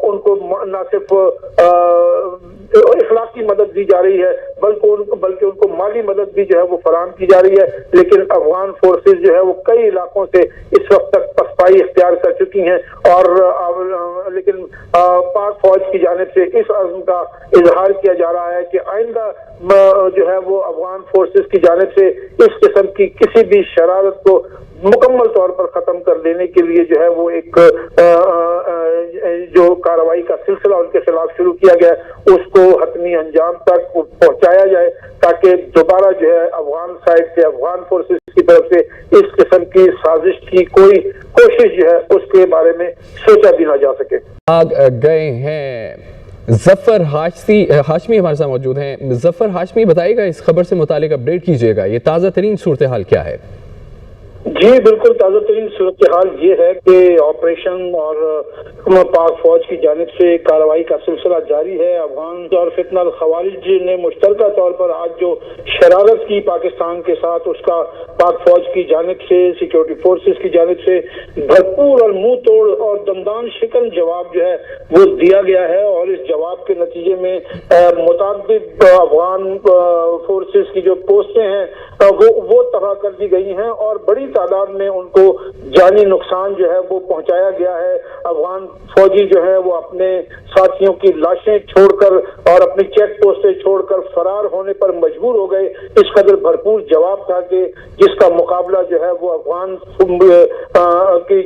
उनको न सिर्फ इखलाकी मदद दी जा रही है बल्कि उनको माली मदद भी जो है वो फराहम की जा रही है। लेकिन अफगान फोर्सेज जो है वो कई इलाकों से इस वक्त तक पसपाई इख्तियार कर चुकी हैं और लेकिन पाक फौज की जानिब से इस अज़्म का इजहार किया जा रहा है कि आइंदा जो है वो अफगान फोर्सेज की जानिब से इस किस्म की किसी भी शरारत को मुकम्मल तौर पर खत्म कर देने के लिए जो है वो एक जो कार्रवाई का सिलसिला उनके खिलाफ शुरू किया गया उसको हतमी अंजाम तक पहुंचाया जाए ताकि दोबारा जो है अफगान साइड से अफगान फोर्सेस की तरफ से इस किस्म की साजिश की कोई कोशिश जो है उसके बारे में सोचा भी ना जा सके। आ गए हैं जफर हाशमी हमारे साथ मौजूद हैं। जफर हाशमी, बताइएगा इस खबर से मुतालिक अपडेट कीजिएगा, ये ताज़ा तरीन सूरत हाल क्या है? जी बिल्कुल, ताज़ा तरीन सूरत हाल ये है कि ऑपरेशन और पाक फौज की जानिब से कार्रवाई का सिलसिला जारी है। अफगान और फितनल खवारिज ने मुश्तरका तौर पर आज जो शरारत की पाकिस्तान के साथ उसका पाक फौज की जानिब से सिक्योरिटी फोर्सेस की जानिब से भरपूर और मुंह तोड़ और दमदान शिकन जवाब जो है वो दिया गया है और इस जवाब के नतीजे में मुताबिक अफगान फोर्सेस की जो पोस्टें हैं वो तबाह कर दी गई हैं और बड़ी तादाद में उनको जानी नुकसान जो है वो पहुंचाया गया है। अफगान फौजी जो है वो अपने साथियों की लाशें छोड़कर और अपनी चेक पोस्टें छोड़कर फरार होने पर मजबूर हो गए। इस कदर भरपूर जवाब था कि जिसका मुकाबला जो है वो अफगान की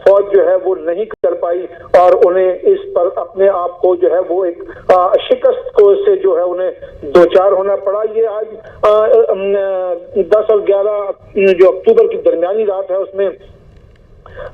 फौज जो है वो नहीं कर पाई और उन्हें इस पर अपने आप को जो है वो एक शिकस्त को से जो है उन्हें दो चार होना पड़ा। ये आज 10 और 11 जो अक्टूबर की दरमियानी रात है उसमें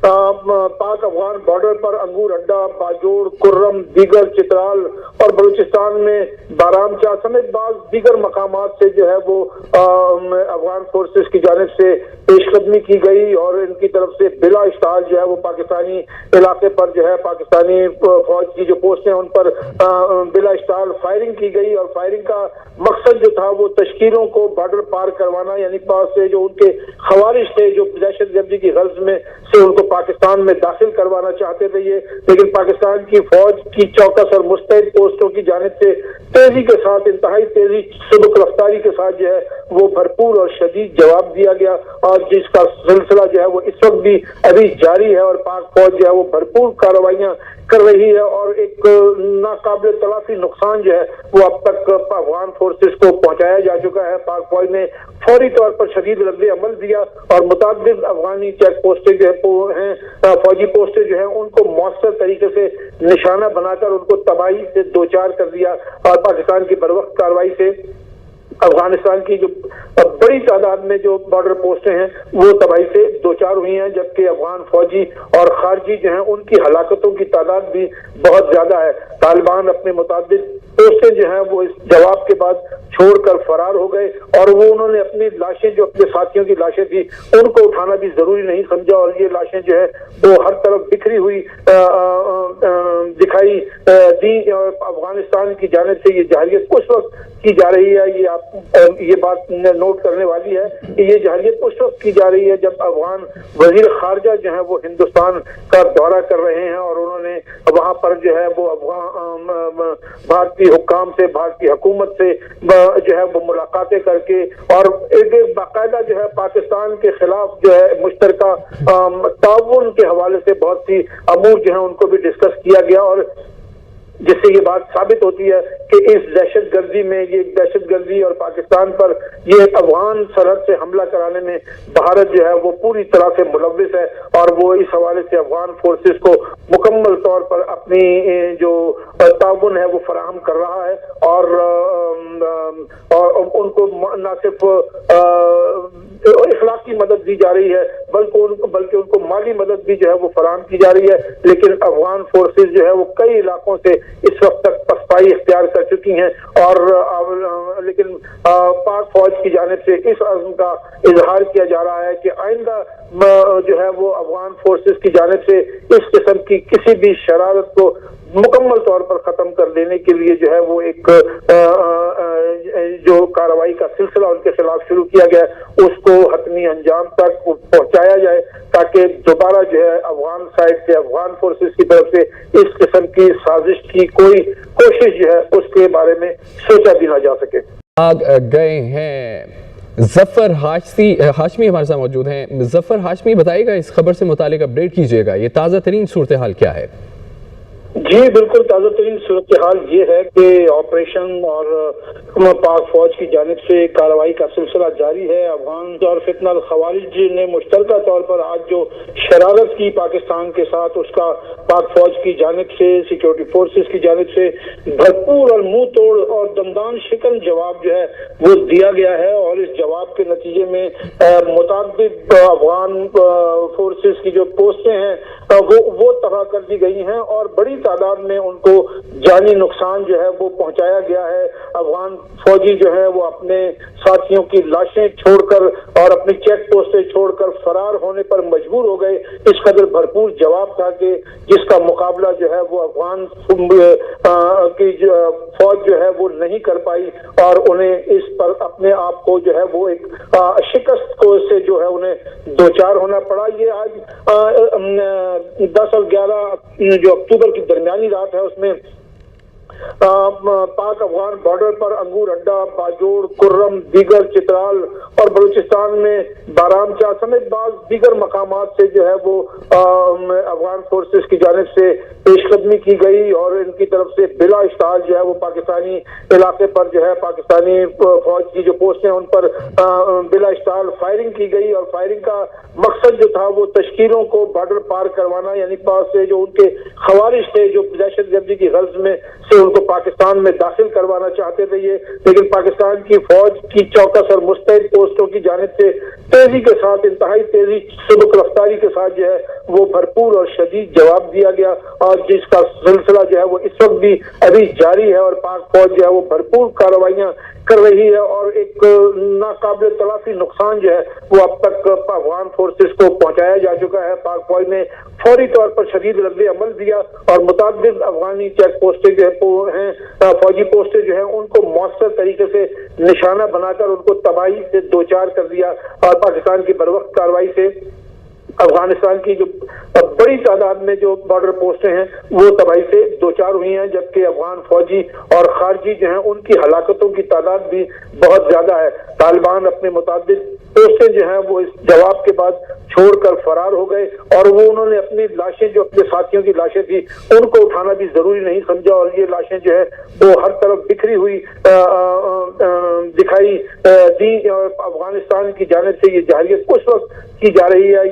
पाक अफगान बॉर्डर पर अंगूर अड्डा, बाजोड़, कुर्रम, दीगर चित्राल और बलूचिस्तान में बारामचा समेत बाज़ दीगर मकामात से जो है वो अफगान फोर्सेस की जानिब से पेशकदमी की गई और इनकी तरफ से बिला इश्तार जो है वो पाकिस्तानी इलाके पर जो है पाकिस्तानी फौज की जो पोस्टें उन पर बिला इश्तार फायरिंग की गई और फायरिंग का मकसद जो था वो तश्कीलों को बॉर्डर पार करवाना, यानी पास से जो उनके खवारिश थे जो दहशतगर्दी की गर्ज में से उनको पाकिस्तान में दाखिल करवाना चाहते थे ये, लेकिन पाकिस्तान की फौज की चौकस और मुस्तैद पोस्टों की जानिब से तेजी के साथ, इंतहाई तेजी सबक रफ्तारी के साथ जो है वो भरपूर और शदीद जवाब दिया गया और जिसका सिलसिला जो है वो इस वक्त भी अभी जारी है और पाक फौज जो है वो भरपूर कार्रवाइयां कर रही है और एक नाकाबिल तलाफी नुकसान जो है वो अब तक अफगान फोर्सेस को पहुंचाया जा चुका है। पाक फौज ने फौरी तौर पर शदीद रद्द अमल दिया और मुताबिक अफगानी चेक पोस्टें जो हैं फौजी पोस्टें जो हैं उनको मौसर तरीके से निशाना बनाकर उनको तबाही से दो चार कर दिया और पाकिस्तान की बरवक्त कार्रवाई से अफगानिस्तान की जो बड़ी तादाद में जो बॉर्डर पोस्टें हैं वो तबाही से दो चार हुई हैं, जबकि अफगान फौजी और खारजी जो हैं उनकी हलाकतों की तादाद भी बहुत ज्यादा है। तालिबान अपने मुताबिक पोस्टें जो हैं वो इस जवाब के बाद छोड़कर फरार हो गए और वो उन्होंने अपनी लाशें जो अपने साथियों की लाशें थी उनको उठाना भी जरूरी नहीं समझा और ये लाशें जो है वो हर तरफ बिखरी हुई दिखाई दी। अफगानिस्तान की जानिब से ये जाहिलियत उस वक्त की जा रही है, ये बात नोट करने वाली है कि ये जाहिलियत उस वक्त की जा रही है जब अफगान वजीर खारजा जो है वो हिंदुस्तान का दौरा कर रहे हैं और उन्होंने वहां पर जो है वो अफगान भारतीय हुक्काम से, भारतीय हुकूमत से जो है वो मुलाकातें करके और एक बाकायदा जो है पाकिस्तान के खिलाफ जो है मुश्तरका ताउन के हवाले से बहुत सी अमूर जो है उनको भी डिस्कस किया गया और जिससे ये बात साबित होती है कि इस दहशतगर्दी में ये दहशतगर्दी और पाकिस्तान पर ये अफगान सरहद से हमला कराने में भारत जो है वो पूरी तरह से मुलव्विस है और वो इस हवाले से अफगान फोर्सेस को मुकम्मल तौर पर अपनी जो ताउन है वो फराहम कर रहा है और उनको न सिर्फ इखलाकी मदद दी जा रही है बल्कि उनको माली मदद भी जो है वो फराहम की जा रही है। लेकिन अफगान फोर्सेस जो है वो कई इलाकों से इस वक्त तक सफाई इख्तियार कर चुकी हैं और लेकिन पाक फौज की जानिब से इस अज़्म का इजहार किया जा रहा है कि आइंदा जो है वो अफगान फोर्सेस की जानिब से इस किस्म की किसी भी शरारत को मुकम्मल तौर पर खत्म कर देने के लिए जो है वो एक जो कार्रवाई का सिलसिला उनके खिलाफ शुरू किया गया उसको हतमी अंजाम तक पहुंचाया जाए ताकि दोबारा जो है अफगान साइड से अफगान फोर्सेस की तरफ से इस किस्म की साजिश की कोई कोशिश जो है उसके बारे में सोचा भी ना जा सके। आग गए हैं जफर हाशमी हमारे साथ मौजूद हैं। जफर हाशमी, बताइएगा इस खबर से मुतालिक अपडेट कीजिएगा, ये ताज़ा तरीन सूरत हाल क्या है? जी बिल्कुल, ताज़ा तरीन सूरत हाल ये है कि ऑपरेशन और पाक फौज की जानिब से कार्रवाई का सिलसिला जारी है। अफगान और फितनल खवारिज ने मुश्तरका तौर पर आज जो शरारत की पाकिस्तान के साथ, उसका पाक फौज की जानिब से, सिक्योरिटी फोर्सेस की जानिब से भरपूर और मुंह तोड़ और दमदान शिकन जवाब जो है वो दिया गया है और इस जवाब के नतीजे में मुताबिक अफगान फोर्सेस की जो पोस्टें हैं वो तबाह कर दी गई हैं और बड़ी तादाद में उनको जानी नुकसान जो है वो पहुंचाया गया है। अफगान फौजी जो है वो अपने साथियों की लाशें छोड़कर और अपनी चेक पोस्टें छोड़कर फरार होने पर मजबूर हो गए। इस कदर भरपूर जवाब था कि जिसका मुकाबला जो है वो अफगान की फौज जो है वो नहीं कर पाई और उन्हें इस पर अपने आप को जो है वो एक शिकस्त को से जो है उन्हें दो चार होना पड़ा। ये आज 10 और 11 जो अक्टूबर की दरमियानी रात है उसमें पाक अफगान बॉर्डर पर अंगूर अड्डा, बाजोड़, कुर्रम, दीगर, चित्राल और बलूचिस्तान में बारामचा समेत बाज़ दीगर मकामात से जो है वो अफगान फोर्सेस की जानिब से पेशकदमी की गई और इनकी तरफ से बिला इश्ताल जो है वो पाकिस्तानी इलाके पर जो है पाकिस्तानी फौज की जो पोस्ट हैं उन पर बिला इश्ताल फायरिंग की गई और फायरिंग का मकसद जो था वो तश्कीलों को बॉर्डर पार करवाना, यानी पास से जो उनके खवारिज थे जो दहशतगर्दी की गर्ज में से उनको पाकिस्तान में दाखिल करवाना चाहते थे ये, लेकिन पाकिस्तान की फौज की चौकस और मुस्तैद पोस्टों की जानिब से तेजी के साथ, इंतहाई तेजी सबक रफ्तारी के साथ जो है वो भरपूर और शदीद जवाब दिया गया और जिसका सिलसिला जो है वो इस वक्त भी अभी जारी है और पाक फौज जो है वो भरपूर कार्रवाइयां कर रही है और एक नाकाबिल तलाफी नुकसान जो है वो अब तक अफगान फोर्सेस को पहुंचाया जा चुका है। पाक फौज ने फौरी तौर पर शदीद रद्द अमल दिया और मुताबिक अफगानी चेक पोस्टें जो हैं फौजी पोस्टें जो हैं उनको मौसर तरीके से निशाना बनाकर उनको तबाही से दो चार कर दिया और पाकिस्तान की बरवक्त कार्रवाई से अफगानिस्तान की जो बड़ी तादाद में जो बॉर्डर पोस्टें हैं वो तबाही से दो चार हुई हैं, जबकि अफगान फौजी और खारजी जो हैं उनकी हलाकतों की तादाद भी बहुत ज्यादा है। तालिबान अपने मुताबिक पोस्टें जो हैं वो इस जवाब के बाद छोड़कर फरार हो गए और वो उन्होंने अपनी लाशें जो अपने साथियों की लाशें थी उनको उठाना भी जरूरी नहीं समझा और ये लाशें जो है वो हर तरफ बिखरी हुई दिखाई दी। अफगानिस्तान की जानिब से ये जाहिरियत उस वक्त की जा रही है,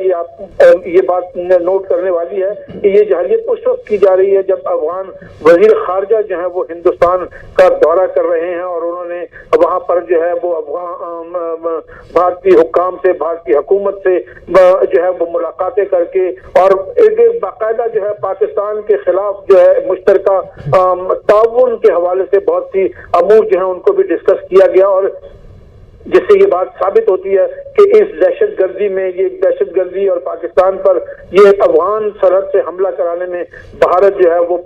ये बात नोट करने वाली है कि ये जाहिरियत उस वक्त की जा रही है जब अफगान वजीर खारजा जो है वो हिंदुस्तान का दौरा कर रहे हैं और उन्होंने वहां पर जो है वो अफगान भारतीय हुक्काम से, भारतीय हुकूमत से जो है वो मुलाकातें करके और एक बाकायदा जो है पाकिस्तान के खिलाफ जो है मुश्तरका ताउन के हवाले से बहुत सी अमूर जो है उनको भी डिस्कस किया गया और जिससे ये बात साबित होती है कि इस दहशतगर्दी में, ये दहशतगर्दी और पाकिस्तान पर ये अफगान सरहद से हमला कराने में भारत जो है वो